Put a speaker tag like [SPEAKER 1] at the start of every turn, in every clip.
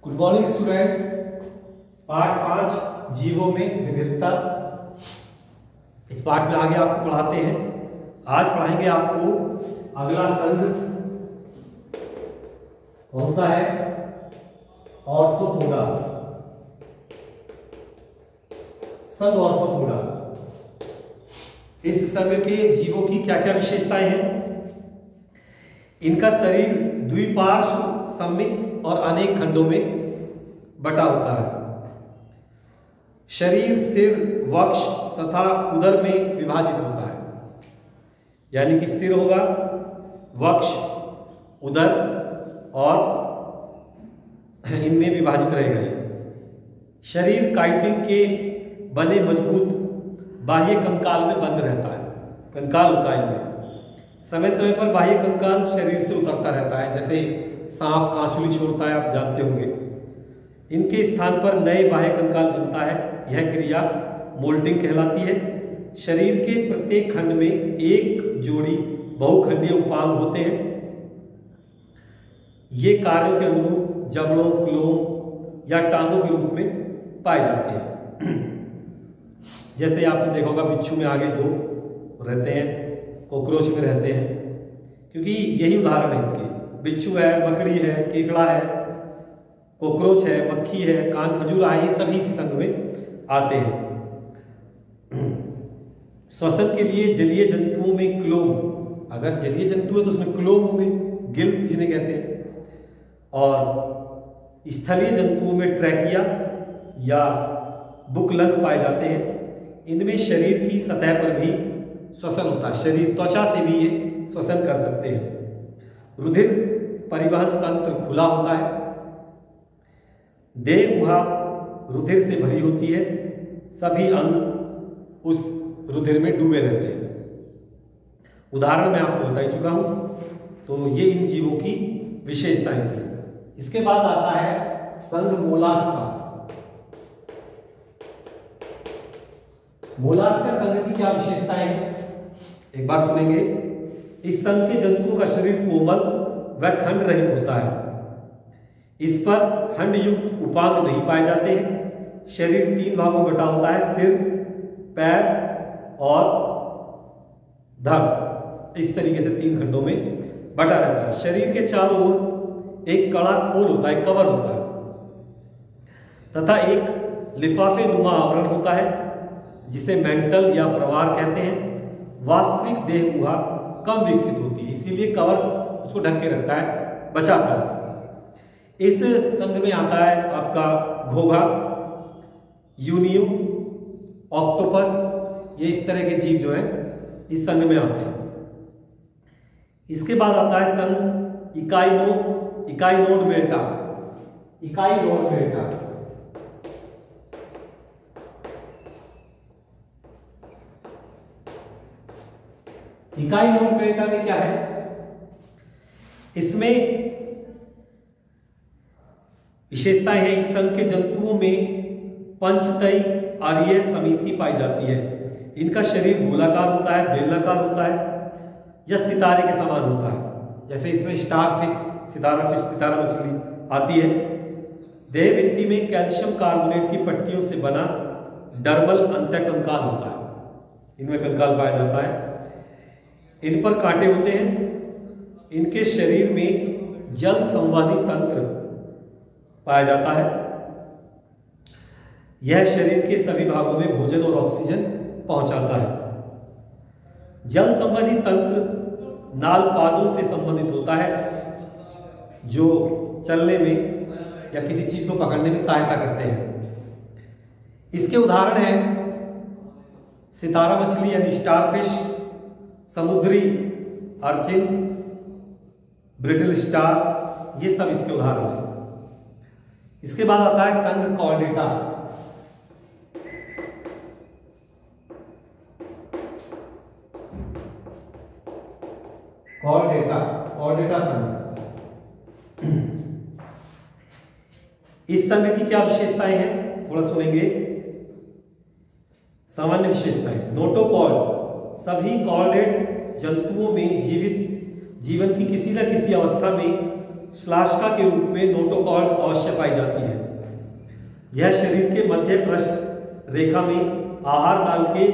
[SPEAKER 1] Good morning students. पाठ 5 जीवों में विविधता। इस पाठ में आगे आपको पढ़ाते हैं। आज पढ़ाएंगे आपको अगला संघ कौन सा है, ऑर्थोपोडा। संघ ऑर्थोपोडा। इस संघ के जीवों की क्या क्या विशेषताएं हैं। इनका शरीर द्विपार्श्व सममित और अनेक खंडों में बटा होता है। शरीर सिर, वक्ष तथा उदर में विभाजित होता है। यानी कि सिर होगा, वक्ष, उदर और इनमें विभाजित रहेगा। शरीर काइटिन के बने मजबूत बाह्य कंकाल में बंद रहता है। कंकाल होता है इनमें। समय समय पर बाह्य कंकाल शरीर से उतरता रहता है, जैसे सांप कांचुली छोड़ता है, आप जानते होंगे। इनके स्थान पर नए बाह्य कंकाल बनता है। यह क्रिया मोल्टिंग कहलाती है। शरीर के प्रत्येक खंड में एक जोड़ी बहुखंडीय उपांग होते हैं। ये कार्यों के अनुरूप जबड़ों, क्लोम या टांगों के रूप में पाए जाते हैं। जैसे आपने देखा होगा, बिच्छू में आगे 2 रहते हैं, कॉकरोच में रहते हैं, क्योंकि यही उदाहरण है इसके। बिच्छू है, मकड़ी है, केकड़ा है, कॉकरोच है, मक्खी है, कान खजूरा है, ये सभी इसी संघ में आते हैं। श्वसन के लिए जलीय जंतुओं में क्लोम, अगर जलीय जंतु है तो उसमें क्लोम होंगे, गिल्स जिन्हें कहते हैं। और स्थलीय जंतुओं में ट्रैकिया या बुकलंग पाए जाते हैं। इनमें शरीर की सतह पर भी श्वसन होता है। शरीर त्वचा से भी ये श्वसन कर सकते हैं। रुधिर परिवहन तंत्र खुला होता है। देह गुहा रुधिर से भरी होती है। सभी अंग उस रुधिर में डूबे रहते हैं। उदाहरण मैं आपको बता ही चुका हूं। तो ये इन जीवों की विशेषताएं थी। इसके बाद आता है संघ मोलास्का। मोलास्का संघ की क्या विशेषताएं हैं, एक बार सुनेंगे। इस संघ के जंतुओं का शरीर कोमल व खंड रहित होता है। इस पर खंड युक्त उपांग नहीं पाए जाते हैं। शरीर 3 भागों में बटा होता है, सिर, पैर और धड़। इस तरीके से 3 खंडों में बटा रहता है। शरीर के चारों ओर एक कड़ा खोल होता है, कवर होता है, तथा एक लिफाफे नुमा आवरण होता है, जिसे मेंटल या प्रवार कहते हैं। वास्तविक देह गुहा कम विकसित होती है, इसीलिए कवर उसको ढक के रखता है, बचाता है उसको। इस संघ में आता है आपका घोघा, यूनियो, ऑक्टोपस। ये इस तरह के जीव जो हैं इस संघ में आते हैं। इसके बाद आता है संघ इकाइनोड मेल्टा। इकाइनोड मेल्टा इकाइनोड मेल्टा में क्या है, इसमें विशेषताएं हैं। इस संघ के जंतुओं में पंचतई आर्य समिति पाई जाती है। इनका शरीर गोलाकार होता है, बेलनाकार होता है या सितारे के समान होता है। जैसे इसमें स्टार फिश, सितारा मछली आती है। देह भित्ति में कैल्शियम कार्बोनेट की पट्टियों से बना डर्मल अंतःकंकाल होता है। इनमें कंकाल पाया जाता है। इन पर कांटे होते हैं। इनके शरीर में जल संवहनी तंत्र पाया जाता है। यह शरीर के सभी भागों में भोजन और ऑक्सीजन पहुंचाता है। जल संवहनी तंत्र नाल पादों से संबंधित होता है, जो चलने में या किसी चीज को पकड़ने में सहायता करते हैं। इसके उदाहरण हैं सितारा मछली यानी स्टारफिश, समुद्री अर्चिन, ब्रिटल स्टार, ये सब इसके उदाहरण हैं। इसके बाद आता है संघ कॉर्डेटा। कॉर्डेटा संघ। इस संघ की क्या विशेषताएं हैं, थोड़ा सुनेंगे। सामान्य विशेषताएं। नोटोकॉर्ड, सभी कॉर्डेट जंतुओं में जीवन की किसी न किसी अवस्था में श्लाष्का के रूप में नोटोकॉर्ड अवश्य पाई जाती है। यह शरीर के मध्य पृष्ठ रेखा में आहार नाल के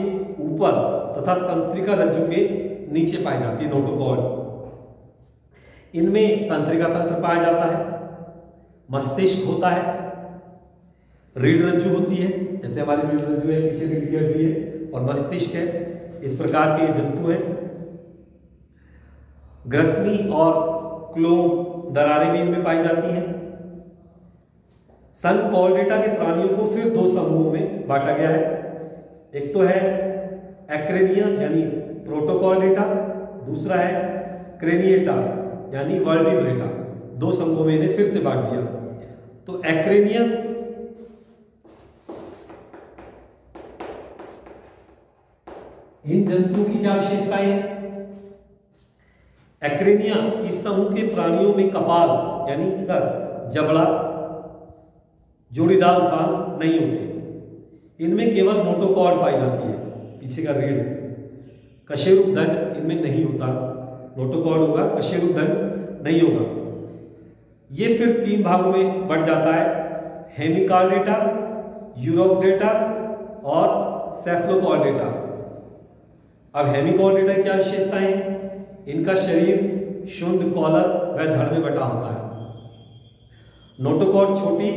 [SPEAKER 1] ऊपर तथा तंत्रिका रज्जु के नीचे पाई जाती है नोटोकॉर्ड। इनमें तंत्रिका तंत्र पाया जाता है, मस्तिष्क होता है, रीढ़ रज्जु होती है, जैसे हमारी रीढ़ रज्जु है, पीछे रीढ़ की हड्डी है, और मस्तिष्क है। इस प्रकार के जंतु हैं। ग्रसनी और क्लोम दरारें भी इनमें पाई जाती हैं। संघ कॉर्डेटा के प्राणियों को फिर दो समूहों में बांटा गया है। एक तो है एक्रेनिया यानी प्रोटोकॉर्डेटा, दूसरा है क्रेनिएटा यानी वर्टिब्रेटा। दो समूहों में इन्हें फिर से बांट दिया। तो एक्रेनिया इन जंतुओं की क्या विशेषताएं हैं? एक्रेनिया इस समूह के प्राणियों में कपाल यानी सर, जबड़ा, जोड़ीदार उपांग नहीं होते। इनमें केवल नोटोकॉर्ड पाई जाती है, पीछे का रीढ़। कशेरुक दंड इनमें नहीं होता। नोटोकॉर्ड होगा, कशेरुक दंड नहीं होगा। ये फिर तीन भागों में बढ़ जाता है, हेमिकॉर्डेटा, यूरोकॉर्डेटा और सेफलोकॉर्डेटा। अब हेमिकॉर्डेटा की क्या विशेषताएं हैं? इनका शरीर शुंड, कॉलर व धड़ में बटा होता है। नोटोकॉर्ड छोटी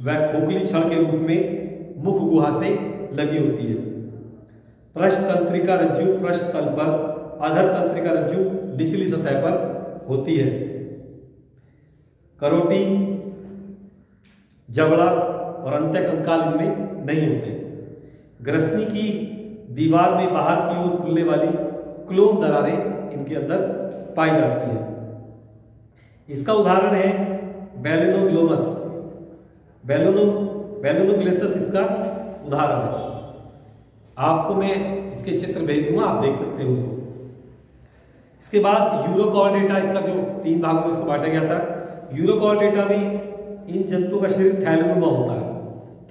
[SPEAKER 1] व खोखली छड़ के रूप में मुख गुहा से लगी होती है। पृष्ठ तंत्रिका रज्जु पृष्ठ तल पर, अधर तंत्रिका रज्जु निचली सतह पर होती है। करोटी, जबड़ा और अंतःकंकाल इनमें नहीं होते। ग्रसनी की दीवार में बाहर की ओर खुलने वाली क्लोम दरारें इनके अंदर पाई जाती है। इसका उदाहरण है बेलेनोग्लोमस। बेलेनोग्लेसस इसका उदाहरण है। आपको मैं इसके चित्र भेज दूंगा, आप देख सकते हो। इसके बाद यूरोकॉर्डेटा, इसका जो तीन भागों में इसको बांटा गया था। यूरोकॉर्डेटा में इन जंतुओं का शरीर थैलीनुमा होता है,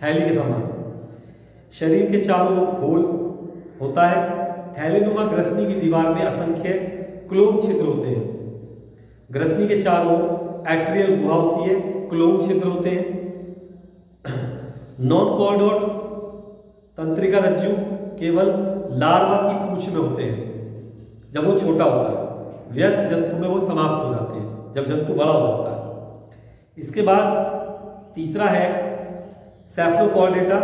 [SPEAKER 1] थैली के समान। शरीर के चारों ओर खोल होता है। थैलीनुमा ग्रसनी की दीवार में असंख्य क्लोम छिद्र होते हैं। ग्रसनी के चारों ओर एट्रियल गुहा होती है, क्लोम छिद्र होते हैं। नॉन कॉर्डोट तंत्रिका रज्जु केवल लार्वा की पूंछ में होते हैं जब वो छोटा होता है। वयस्क जंतु में वो समाप्त हो जाते हैं जब जंतु बड़ा हो जाता है। इसके बाद तीसरा है सेफलोकॉर्डेटा।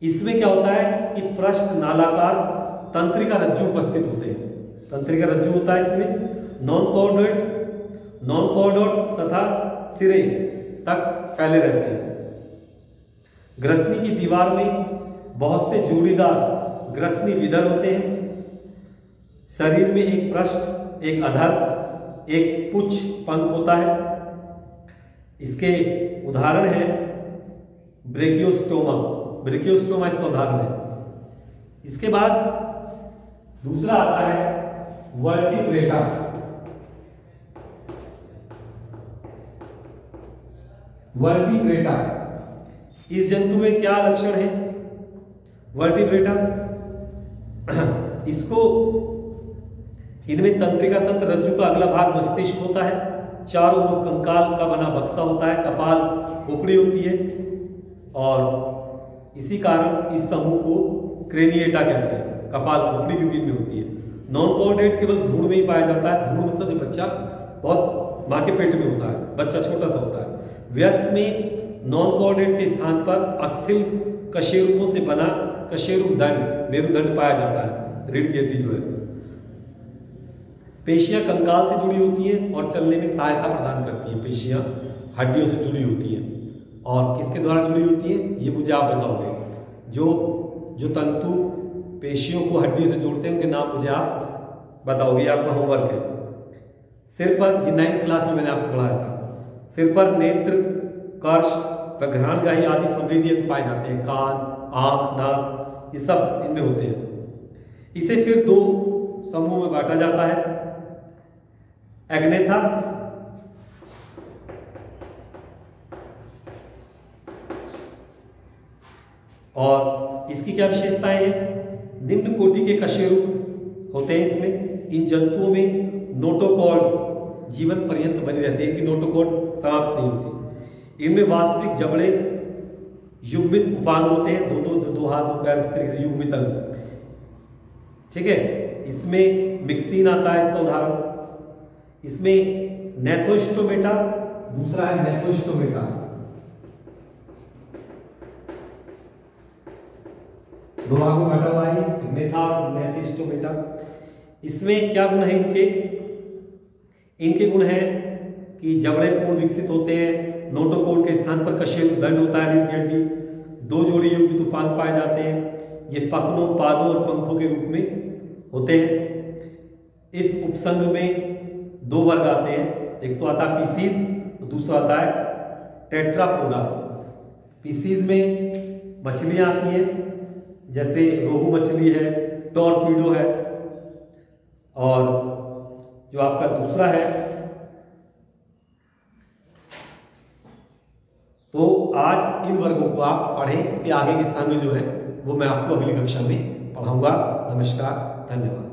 [SPEAKER 1] इसमें क्या होता है कि पृष्ठ नालाकार तंत्रिका रज्जु उपस्थित होते हैं। तंत्रिका रज्जु होता है इसमें। नॉन कॉर्डोट तथा सिरे तक फैले रहते हैं। ग्रसनी की दीवार में बहुत से जोड़ीदार ग्रसनी विधर होते हैं। शरीर में एक पृष्ठ, एक अधर, एक पुच्छ पंख होता है। इसके उदाहरण है ब्रेकियोस्टोमा। ब्रेकियोस्टोमा इसका उदाहरण है। इसके बाद दूसरा आता है वर्टिब्रेटा। वर्टिब्रेटा इस जंतु में क्या लक्षण है? वर्टिब्रेटा इसको इनमें तंत्रिका तंत्र रज्जु का अगला भाग मस्तिष्क होता है। चारों ओर कंकाल का बना बक्सा होता है। कपाल, खोपड़ी होती है और इसी कारण इस समूह को क्रेनिएटा कहते हैं। कपाल, खोपड़ी क्योंकि इनमें होती है। नॉन कॉर्डेट केवल भ्रूण में ही पाया जाता है। भ्रूण मतलब जब बच्चा बहुत मां के पेट में होता है, बच्चा छोटा सा होता है। वयस्क में नॉन कॉर्डेट के स्थान पर अस्थिल कशेरुकों से बना कशेरुक दंड, मेरुदंड पाया जाता है। रीढ़ की हड्डी जो है, पेशियां कंकाल से जुड़ी होती हैं और चलने में सहायता प्रदान करती हैं। पेशियां हड्डियों से जुड़ी होती हैं। और किसके द्वारा जुड़ी होती हैं ये मुझे आप बताओगे। जो तंतु पेशियों को हड्डियों से जोड़ते हैं उनके नाम मुझे आप बताओगे, आपका होमवर्क है। सिर पर, ये 9th क्लास में मैंने आपको पढ़ाया था। सिर पर नेत्र, कर्ष व घ्राणगाही आदि संवेदी अंग पाए जाते हैं। कान, आंख, नाक, ये सब इनमें होते हैं। इसे फिर दो समूह में बांटा जाता है। एग्नेथा और इसकी क्या विशेषताएं हैं? निम्न कोटि के कशेरुक होते हैं इसमें। इन जंतुओं में नोटोकॉर्ड जीवन पर्यंत बनी रहती है, इनकी नोटोकॉट समाप्त नहीं होती। इनमें वास्तविक जबड़े युग्मित उपांग होते हैं, दो हाथ दो पैर, इस तरीके से युग्मित अंग, ठीक है। इसमें मिक्सिन आता है इसका उदाहरण। इसमें नेथोस्टोमेटा, दूसरा है नेथोस्टोमेटा। दो भागों में बटा हुआ है नेथा और नेथिस्टोमेटा। इसमें क्या गुण है इनके गुण है कि जबड़े पूर्ण विकसित होते हैं, नोटोकॉट के स्थान पर कशेरु दंड होता है, रीढ़ की हड्डी, दो जोड़ी युग्मित उपांग पाए जाते हैं। ये पखनों, पादों और पंखों के रूप में होते हैं। इस उपसंग में दो वर्ग आते हैं, एक तो आता है पीसीज और दूसरा आता है टेट्रापोडा। पीसीज में मछलियां आती हैं, जैसे रोहू मछली है, टॉर्पीडो है, और जो आपका दूसरा है, तो आज इन वर्गों को आप पढ़ें। इसके आगे के संघ जो है वो मैं आपको अगली कक्षा में पढ़ाऊंगा। नमस्कार, धन्यवाद।